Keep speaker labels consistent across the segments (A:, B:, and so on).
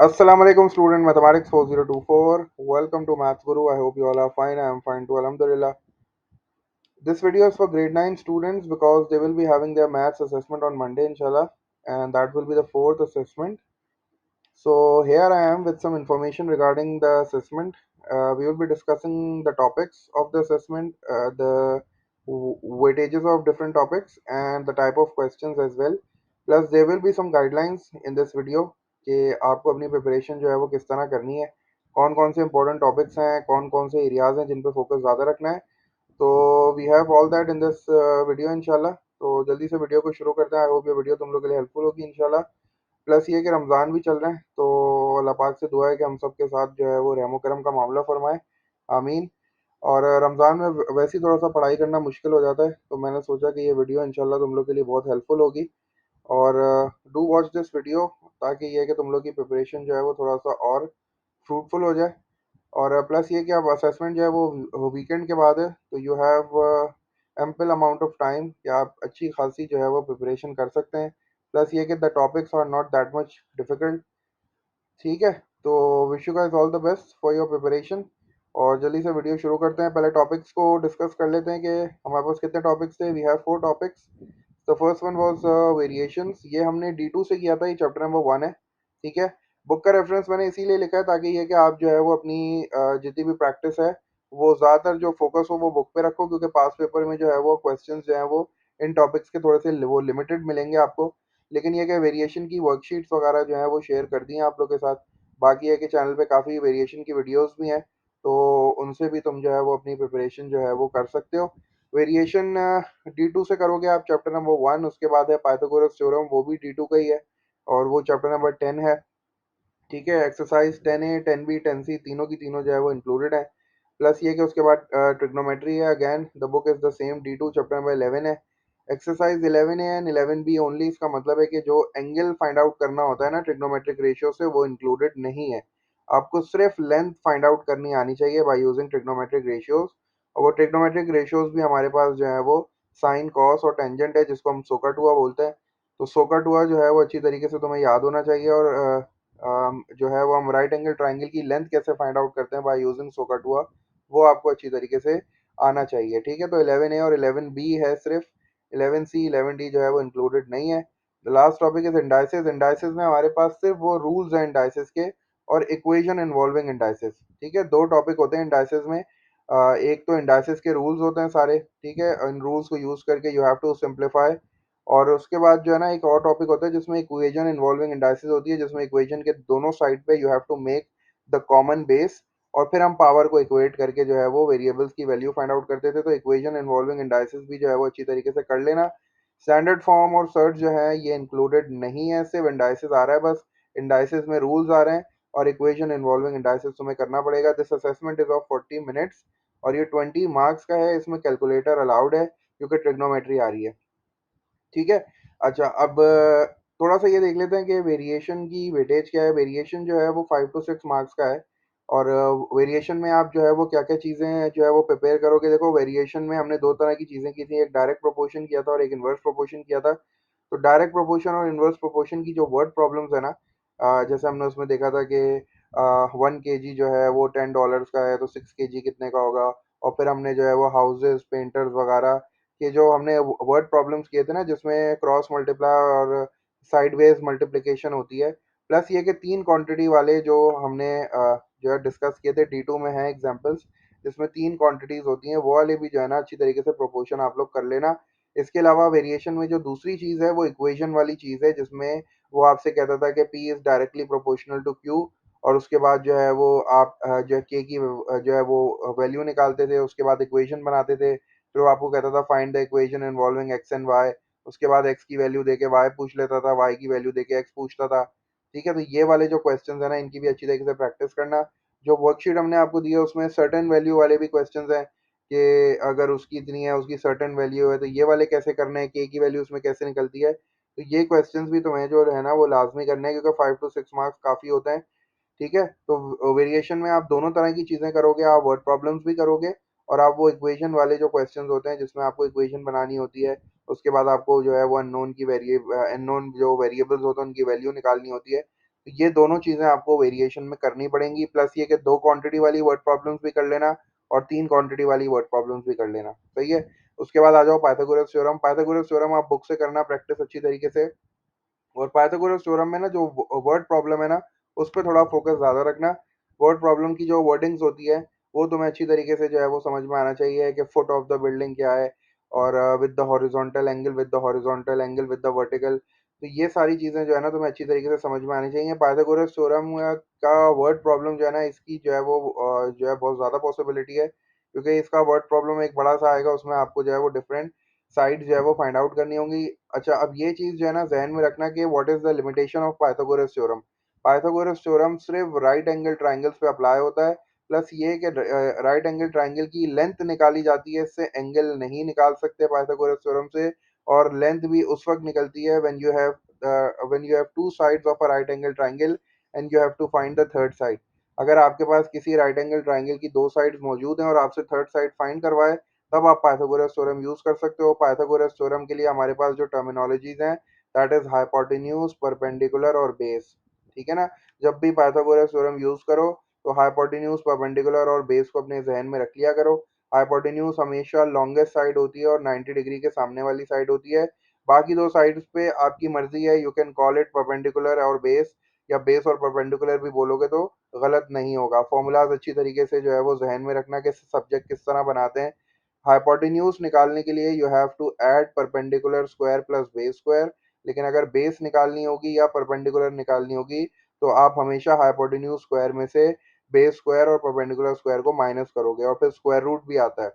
A: Assalamu alaikum student mathematics 4024. Welcome to Maths Guru. I hope you all are fine. I am fine too. Alhamdulillah. This video is for grade 9 students because they will be having their maths assessment on Monday inshallah, and that will be the fourth assessment. So here I am with some information regarding the assessment. We will be discussing the topics of the assessment, the weightages of different topics, and the type of questions as well. Plus there will be some guidelines in this video कि आपको अपनी preparation जो है वो किस तरह करनी है, कौन कौन से इंपॉर्टेंट टॉपिक्स हैं, कौन कौन से एरियाज हैं जिन पे फोकस ज़्यादा रखना है. तो we have all that in this video इंशाल्लाह. तो जल्दी से वीडियो को शुरू करते हैं. आई होप ये वीडियो तुम लोग के लिए हेल्पफुल होगी इंशाल्लाह. प्लस ये कि रमज़ान भी चल रहे हैं, तो अल्लाह पाक से दुआ है कि हम सब के साथ जो है वो रहम करम का मामला फरमाए. आमीन. और रमज़ान में वैसे ही थोड़ा सा पढ़ाई करना मुश्किल हो जाता है, तो मैंने सोचा कि ये वीडियो इंशाल्लाह तुम लोग के लिए बहुत हेल्पफुल होगी. और डू वॉच दिस वीडियो, ताकि ये कि तुम लोग की प्रिपरेशन जो है वो थोड़ा सा और फ्रूटफुल हो जाए. और प्लस ये कि अब असेसमेंट जो है वो वीकेंड के बाद है, तो you have ample amount of time कि आप अच्छी खासी जो है वो प्रिपरेशन कर सकते हैं. प्लस ये कि the topics are not that much difficult. ठीक है, तो wish you guys all the best for your preparation. और जल्दी से वीडियो शुरू करते हैं. पहले टॉपिक्स को डिस्कस कर लेते हैं कि हमारे पास कितने टॉपिक्स थे. We have 4 topics. The first one was variations. ये हमने D2 से किया था. ये चैप्टर नंबर 1 है. ठीक है. बुक का रेफरेंस मैंने इसीलिए लिखा है ताकि ये कि आप जो है वो अपनी जितनी भी प्रैक्टिस है वो ज़्यादातर जो फोकस हो वो बुक पे रखो, क्योंकि पास पेपर में जो है वो क्वेश्चंस जो है वो इन टॉपिक्स के थोड़े से वो लिमिटेड मिलेंगे आपको. लेकिन ये कि वेरिएशन की वर्कशीट्स वगैरह जो है वो शेयर कर दी हैं आप लोग के साथ. बाकी है कि चैनल पे काफ़ी वेरिएशन की वीडियोस भी हैं, तो उनसे भी तुम जो है वो अपनी प्रिपरेशन जो है वो कर सकते हो. वेरिएशन D2 से करोगे आप चैप्टर नंबर 1. उसके बाद है पाइथागोरस थ्योरम, वो भी D2 का ही है, और वो चैप्टर नंबर 10 है. ठीक है. एक्सरसाइज 10A 10B 10C तीनों की तीनों जो है वो इंक्लूडेड है. प्लस ये कि उसके बाद ट्रिग्नोमेट्री है. Again the book is the same. D2 chapter number 11 है. Exercise 11A and 11B only. इसका मतलब है कि जो एंगल फाइंड आउट करना होता है ना ट्रिग्नोमेट्रिक रेशियो से, वो इंक्लूडेड नहीं है. आपको सिर्फ लेंथ फाइंड आउट करनी आनी चाहिए बाय यूजिंग ट्रिग्नोमेट्रिक रेशियोज. और वो ट्रिग्नोमेट्रिक रेशियोज भी हमारे पास जो है वो साइन, कॉस और टेंजेंट है, जिसको हम सोकाटुआ बोलते हैं. तो सोकाटुआ जो है वो अच्छी तरीके से तुम्हें याद होना चाहिए. और जो है वो हम राइट एंगल ट्राइंगल की लेंथ कैसे फाइंड आउट करते हैं बाय यूजिंग सोकाटुआ, वो आपको अच्छी तरीके से आना चाहिए. ठीक है. तो 11A और 11B है सिर्फ. 11C 11D जो है वो इंक्लूडेड नहीं है. The last topic is indices. Indices में हमारे पास सिर्फ वो रूल्स हैं इंडाइसिस के, और इक्वेशन इन्वॉल्विंग इंडाइसिस. ठीक है. दो टॉपिक होते हैं इंडाइसिस में. एक तो इंडाइसिस के रूल्स होते हैं सारे. ठीक है. इन रूल्स को यूज करके यू हैव टू सिंप्लीफाई. और उसके बाद जो है ना एक और टॉपिक होता है जिसमें इक्वेशन इन्वॉल्विंग इंडाइसिस होती है, जिसमें इक्वेशन के दोनों साइड पे you have to make the common base, और फिर हम पावर को इक्वेट करके जो है वो वेरिएबल्स की वैल्यू फाइंड आउट करते थे. तो इक्वेशन इन्वॉल्विंग इंडाइसिस भी जो है वो अच्छी तरीके से कर लेना. स्टैंडर्ड फॉर्म और सर्च जो है ये इंक्लूडेड नहीं है, सिर्फ इंडाइसिस आ रहा है बस. इंडाइसिस में रूल्स आ रहे हैं, और इक्वेशन इन्वॉल्विंग इंडाइसिस तुम्हें करना पड़ेगा. This assessment is of 40 minutes, और ये 20 मार्क्स का है. इसमें कैलकुलेटर अलाउड है क्योंकि ट्रिग्नोमेट्री आ रही है. ठीक है. अच्छा, अब थोड़ा सा ये देख लेते हैं कि वेरिएशन की वेटेज क्या है. वेरिएशन जो है वो 5 to 6 मार्क्स का है. और वेरिएशन में आप जो है वो क्या क्या चीज़ें जो है वो प्रिपेयर करोगे. देखो, वेरिएशन में हमने दो तरह की चीज़ें की थी. एक डायरेक्ट प्रोपोर्शन किया था और एक इन्वर्स प्रोपोर्शन किया था. तो डायरेक्ट प्रोपोर्शन और इन्वर्स प्रोपोर्शन की जो वर्ड प्रॉब्लम्स है ना, जैसे हमने उसमें देखा था कि 1 kg जो है वो $10 का है, तो 6 kg कितने का होगा. और फिर हमने जो है वो हाउसेज, पेंटर्स वगैरह के जो हमने वर्ड प्रॉब्लम्स किए थे ना, जिसमें क्रॉस मल्टीप्लाई और साइडवेज मल्टीप्लिकेशन होती है. प्लस ये कि 3 क्वांटिटी वाले जो हमने जो है डिस्कस किए थे. D2 में है एग्जांपल्स जिसमें 3 क्वांटिटीज होती हैं, वो वाले भी जो है ना अच्छी तरीके से प्रोपोर्शन आप लोग कर लेना. इसके अलावा वेरिएशन में जो दूसरी चीज़ है वो इक्वेशन वाली चीज़ है, जिसमें वो आपसे कहता था कि P is directly proportional to Q. और उसके बाद जो है वो आप जो है K की जो है वो वैल्यू निकालते थे. उसके बाद इक्वेशन बनाते थे. फिर वो आपको कहता था find the equation involving x and y. उसके बाद एक्स की वैल्यू देके वाई पूछ लेता था, वाई की वैल्यू देके एक्स पूछता था. ठीक है. तो ये वाले जो क्वेश्चंस है ना, इनकी भी अच्छी तरीके से प्रैक्टिस करना. जो वर्कशीट हमने आपको दी है उसमें सर्टेन वैल्यू वाले भी क्वेश्चंस हैं कि अगर उसकी इतनी है, उसकी सर्टेन वैल्यू है, तो ये वाले कैसे करने हैं, के की वैल्यू उसमें कैसे निकलती है. तो ये क्वेश्चंस भी तुम्हें जो है ना वो लाजमी करने हैं, क्योंकि 5 to 6 मार्क्स काफ़ी होते हैं. ठीक है. तो वेरिएशन में आप दोनों तरह की चीज़ें करोगे. आप वर्ड प्रॉब्लम्स भी करोगे, और आप वो इक्वेशन वाले जो क्वेश्चंस होते हैं जिसमें आपको इक्वेशन बनानी होती है. उसके बाद आपको जो है वो अननोन की अननोन जो वेरिएबल्स होते हैं उनकी वैल्यू निकालनी होती है. तो ये दोनों चीज़ें आपको वेरिएशन में करनी पड़ेंगी, प्लस ये कि 2 क्वांटिटी वाली वर्ड प्रॉब्लम्स भी कर लेना और 3 क्वांटिटी वाली वर्ड प्रॉब्लम्स भी कर लेना, सही है? उसके बाद आ जाओ पाइथागोरस थ्योरम। पाइथागोरस थ्योरम आप बुक से करना प्रैक्टिस अच्छी तरीके से। और पाइथागोरस थ्योरम में ना जो वर्ड प्रॉब्लम है ना, उस पे थोड़ा फोकस ज़्यादा रखना। वर्ड प्रॉब्लम की जो वर्डिंग्स होती है, वो तुम्हें अच्छी तरीके से जो है वो समझ में आना चाहिए कि फुट ऑफ द बिल्डिंग क्या है, और with the horizontal angle, with the horizontal angle, with the vertical. तो ये सारी चीज़ें जो है ना तुम्हें अच्छी तरीके से समझ में आनी चाहिए। पाइथागोरस थ्योरम का वर्ड प्रॉब्लम जो है ना, इसकी जो है वो जो है बहुत ज़्यादा पॉसिबिलिटी है, क्योंकि इसका वर्ड प्रॉब्लम एक बड़ा सा आएगा, उसमें आपको जो है वो डिफरेंट साइड जो है वो फाइंड आउट करनी होंगी। अच्छा, अब ये चीज़ जो है ना ज़हन में रखना कि what is the limitation of Pythagoras theorem. Pythagoras theorem सिर्फ राइट एंगल ट्रायंगल्स पे अप्लाई होता है। प्लस ये कि राइट एंगल ट्रायंगल की लेंथ निकाली जाती है, इससे एंगल नहीं निकाल सकते पाइथागोरस थ्योरम से। और लेंथ भी उस वक्त निकलती है when you have two sides of a right angle triangle and you have to find the third side. अगर आपके पास किसी राइट एंगल ट्रायंगल की दो साइड्स मौजूद हैं और आपसे थर्ड साइड फाइंड करवाए, तब आप पाइथागोरस थ्योरम यूज कर सकते हो। पाइथागोरस थ्योरम के लिए हमारे पास जो टर्मिनोलॉजीज हैं, दैट इज हाइपोटेन्यूज, परपेंडिकुलर और बेस। ठीक है ना? जब भी पाइथागोरस थ्योरम यूज करो, तो हाइपोटेन्यूज, परपेंडिकुलर और बेस को अपने जहन में रख लिया करो। हाइपोटेन्यूज हमेशा लॉन्गेस्ट साइड होती है और 90 डिग्री के सामने वाली साइड होती है। बाकी दो साइड्स पे आपकी मर्जी है, you can call it perpendicular और बेस, या बेस और परपेंडिकुलर भी बोलोगे तो गलत नहीं होगा। फॉर्मूलाज अच्छी तरीके से जो है वो जहन में रखना कि सब्जेक्ट किस तरह बनाते हैं। हाइपोटेन्यूज निकालने के लिए you have to add perpendicular square plus base square. लेकिन अगर बेस निकालनी होगी या परपेंडिकुलर निकालनी होगी, तो आप हमेशा हाइपोटेन्यूज स्क्वायर में से बेस स्क्वायर और परपेंडिकुलर स्क्वायर को माइनस करोगे, और फिर स्क्वायर रूट भी आता है।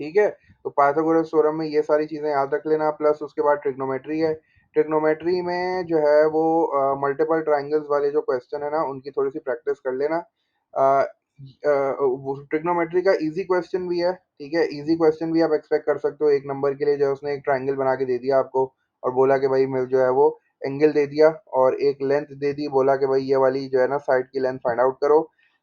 A: ठीक है? तो पाइथागोरस थ्योरम में ये सारी चीज़ें याद रख लेना। प्लस उसके बाद ट्रिग्नोमेट्री है। ट्रिग्नोमेट्री में जो है वो मल्टीपल ट्रायंगल्स वाले जो क्वेश्चन है ना, उनकी थोड़ी सी प्रैक्टिस कर लेना। वो ट्रिग्नोमेट्री का इजी क्वेश्चन भी है, ठीक है? इजी क्वेश्चन भी आप एक्सपेक्ट कर सकते हो। एक नंबर के लिए जो है उसने एक ट्रायंगल बना के दे दिया आपको, और बोला कि भाई मैं जो है वो एंगल दे दिया, और एक लेंथ दे दी, बोला कि भाई ये वाली जो है ना साइड की लेंथ फाइंड आउट करो।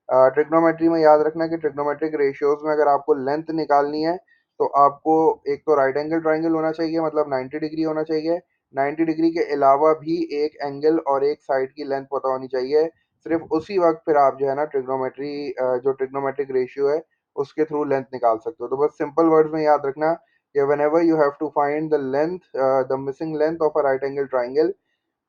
A: ट्रिग्नोमेट्री में याद रखना कि ट्रिग्नोमेट्रिक रेशियोज में अगर आपको लेंथ निकालनी है, तो आपको एक तो राइट एंगल ट्रायंगल होना चाहिए, मतलब 90 डिग्री होना चाहिए। 90 डिग्री के अलावा भी एक एंगल और एक साइड की लेंथ पता होनी चाहिए। सिर्फ उसी वक्त फिर आप जो है ना ट्रिग्नोमेट्री, जो ट्रिग्नोमेट्रिक रेशियो है, उसके थ्रू लेंथ निकाल सकते हो। तो बस सिंपल वर्ड्स में याद रखना कि whenever you have to find the length, the missing length of a right angle triangle,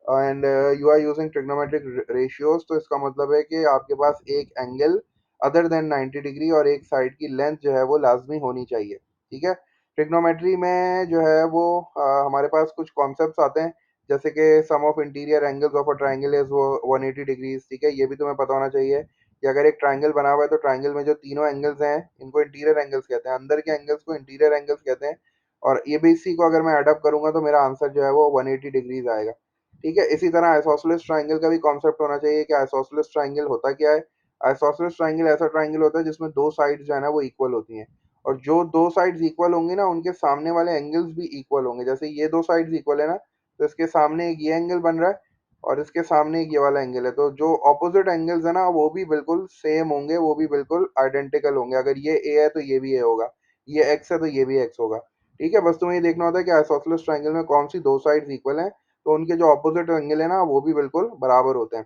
A: and you are using trigonometric ratios, तो इसका मतलब है कि आपके पास एक एंगल अदर देन 90 डिग्री और एक साइड की लेंथ जो है वो लाजमी होनी चाहिए। ठीक है? ट्रिग्नोमेट्री में जो है वो हमारे पास कुछ कॉन्सेप्ट्स आते हैं, जैसे कि sum of interior angles of a triangle is वो 180 डिग्रीज। ठीक है? ये भी तुम्हें पता होना चाहिए कि अगर एक ट्राइंगल बना हुआ है, तो ट्राइंगल में जो तीनों एंगल्स हैं, इनको इंटीरियर एंगल्स कहते हैं। अंदर के एंगल्स को इंटीरियर एंगल्स कहते हैं। और ये भी, इसी को अगर मैं एडअप करूंगा, तो मेरा आंसर जो है वो 180 डिग्रीज आएगा। ठीक है? इसी तरह आइसोसेलेस ट्रायंगल का भी कॉन्सेप्ट होना चाहिए कि आइसोसेलेस ट्रायंगल होता क्या है। आइसोसेलेस ट्रायंगल ऐसा ट्रायंगल होता है जिसमें दो साइड्स जो है ना वो इक्वल होती हैं, और जो दो साइड्स इक्वल होंगी ना, उनके सामने वाले एंगल्स भी इक्वल होंगे। जैसे ये दो साइड्स इक्वल है ना, तो इसके सामने एक ये एंगल बन रहा है, और इसके सामने एक ये वाला एंगल है, तो जो ऑपोजिट एंगल्स है ना, वो भी बिल्कुल सेम होंगे, वो भी बिल्कुल आइडेंटिकल होंगे। अगर ये ए है तो ये भी ए होगा, ये एक्स है तो ये भी एक्स होगा। ठीक है? बस तुम्हें ये देखना होता है कि आइसोसेलेस ट्रायंगल में कौन सी दो साइड्स इक्वल हैं, तो उनके जो ऑपोजिट एंगल है ना, वो भी बिल्कुल बराबर होते हैं।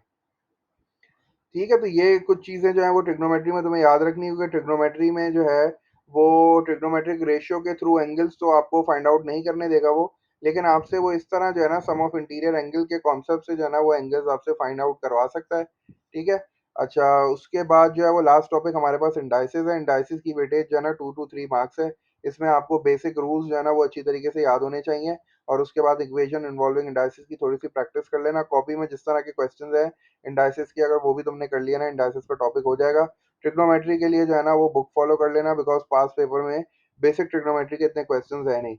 A: ठीक है? तो ये कुछ चीज़ें जो हैं वो ट्रिग्नोमेट्री में तुम्हें याद रखनी है, क्योंकि ट्रिग्नोमेट्री में जो है वो ट्रिग्नोमेट्रिक रेशियो के थ्रू एंगल्स तो आपको फाइंड आउट नहीं करने देगा वो, लेकिन आपसे वो इस तरह जो है ना सम ऑफ इंटीरियर एंगल के कॉन्सेप्ट से जो है ना वो एंगल्स आपसे फाइंड आउट करवा सकता है। ठीक है? अच्छा, उसके बाद जो है वो लास्ट टॉपिक हमारे पास इंडाइसिस है। इंडाइसिस की वेटेज जो है ना 2 to 3 मार्क्स है। इसमें आपको बेसिक रूल्स जो है ना वो अच्छी तरीके से याद होने चाहिए, और उसके बाद इक्वेशन इन्वॉल्विंग इंडाइसिस की थोड़ी सी प्रैक्टिस कर लेना। कॉपी में जिस तरह के क्वेश्चन है इंडाइसिस की, अगर वो भी तुमने कर लिया ना, इंडाइसिस का टॉपिक हो जाएगा। ट्रिग्नोमेट्री के लिए जो है ना वो बुक फॉलो कर लेना, बिकॉज पास पेपर में बेसिक ट्रिग्नोमेट्री के इतने क्वेश्चंस है नहीं।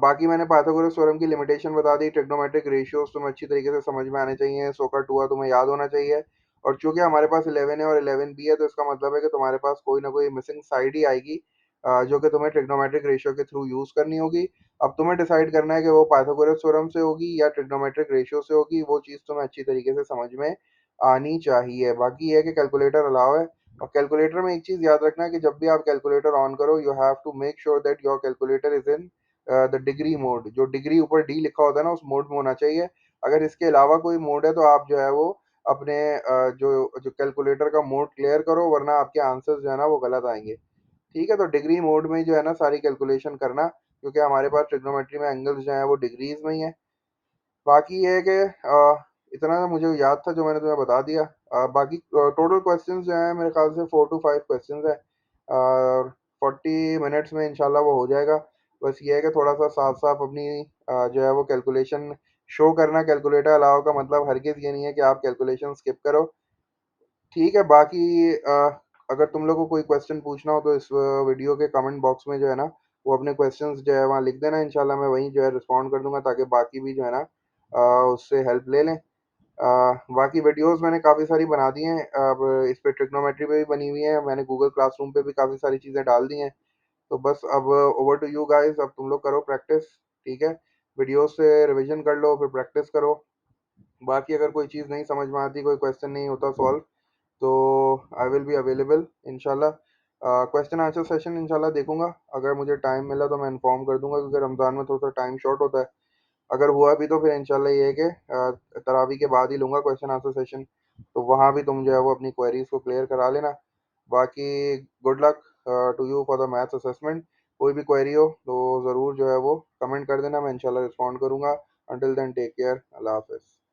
A: बाकी मैंने पाइथागोरस थ्योरम की लिमिटेशन बता दी। ट्रिग्नोमेट्रिक रेशियोज तुम्हें अच्छी तरीके से समझ में आने चाहिए। सो का टूआ तुम्हें याद होना चाहिए। और चूंकि हमारे पास 11 है और 11 बी है, तो इसका मतलब है कि तुम्हारे पास कोई ना कोई मिसिंग साइड ही आएगी, जो कि तुम्हें ट्रिग्नोमेट्रिक रेशियो के थ्रू यूज करनी होगी। अब तुम्हें डिसाइड करना है कि वो पाइथागोरस थ्योरम से होगी या ट्रिग्नोमेट्रिक रेशियो से होगी। वो चीज़ तुम्हें अच्छी तरीके से समझ में आनी चाहिए। बाकी ये है कि कैलकुलेटर अलाउ है। और कैलकुलेटर में एक चीज़ याद रखना है कि जब भी आप कैलकुलेटर ऑन करो, you have to make sure that your calculator is in the degree mode. जो डिग्री ऊपर डी लिखा होता है ना, उस मोड में होना चाहिए। अगर इसके अलावा कोई मोड है तो आप जो है वो अपने जो जो कैलकुलेटर का मोड क्लियर करो, वरना आपके आंसर्स जो है ना वो गलत आएंगे। ठीक है, तो डिग्री मोड में जो है ना सारी कैलकुलेशन करना, क्योंकि हमारे पास ट्रिग्नोमेट्री में एंगल्स जो हैं वो डिग्रीज में ही है। बाकी ये है कि इतना तो मुझे याद था जो मैंने तुम्हें बता दिया। बाकी टोटल क्वेश्चंस जो हैं मेरे ख्याल से 4 to 5 क्वेश्चंस है, और 40 मिनट्स में इंशाल्लाह वो हो जाएगा। बस ये है कि थोड़ा सा साफ साफ अपनी जो है वो कैलकुलेशन शो करना। कैलकुलेटर अलाउ का मतलब हरगिज़ ये नहीं है कि आप कैलकुलेशन स्किप करो। ठीक है, बाकी अगर तुम लोग को कोई क्वेश्चन पूछना हो तो इस वीडियो के कमेंट बॉक्स में जो है ना वो अपने क्वेश्चंस जो है वहाँ लिख देना, इंशाल्लाह मैं वहीं जो है रिस्पॉन्ड कर दूंगा, ताकि बाकी भी जो है ना उससे हेल्प ले लें। बाकी वीडियोस मैंने काफ़ी सारी बना दी हैं, अब इस पे ट्रिग्नोमेट्री पे भी बनी हुई है, मैंने गूगल क्लासरूम पे भी काफ़ी सारी चीज़ें डाल दी हैं। तो बस अब ओवर टू यू गाइस, अब तुम लोग करो प्रैक्टिस। ठीक है, वीडियो से रिवीजन कर लो, फिर प्रैक्टिस करो। बाकी अगर कोई चीज़ नहीं समझ में आती, कोई क्वेश्चन नहीं होता सॉल्व, तो आई विल बी अवेलेबल इंशाल्लाह। क्वेश्चन आंसर सेशन इंशाल्लाह देखूंगा, अगर मुझे टाइम मिला तो मैं इन्फॉर्म कर दूंगा, क्योंकि रमज़ान में थोड़ा सा टाइम शॉर्ट होता है। अगर हुआ भी तो फिर इंशाल्लाह ये है कि तरावी के बाद ही लूंगा क्वेश्चन आंसर सेशन, तो वहाँ भी तुम जो है वो अपनी क्वेरीज को क्लियर करा लेना। बाकी good luck to you for the maths assessment. कोई भी क्वेरी हो तो ज़रूर जो है वो कमेंट कर देना, मैं इंशाल्लाह रिस्पॉन्ड करूंगा। अंटिल देन टेक केयर, अल्लाह हाफिज़।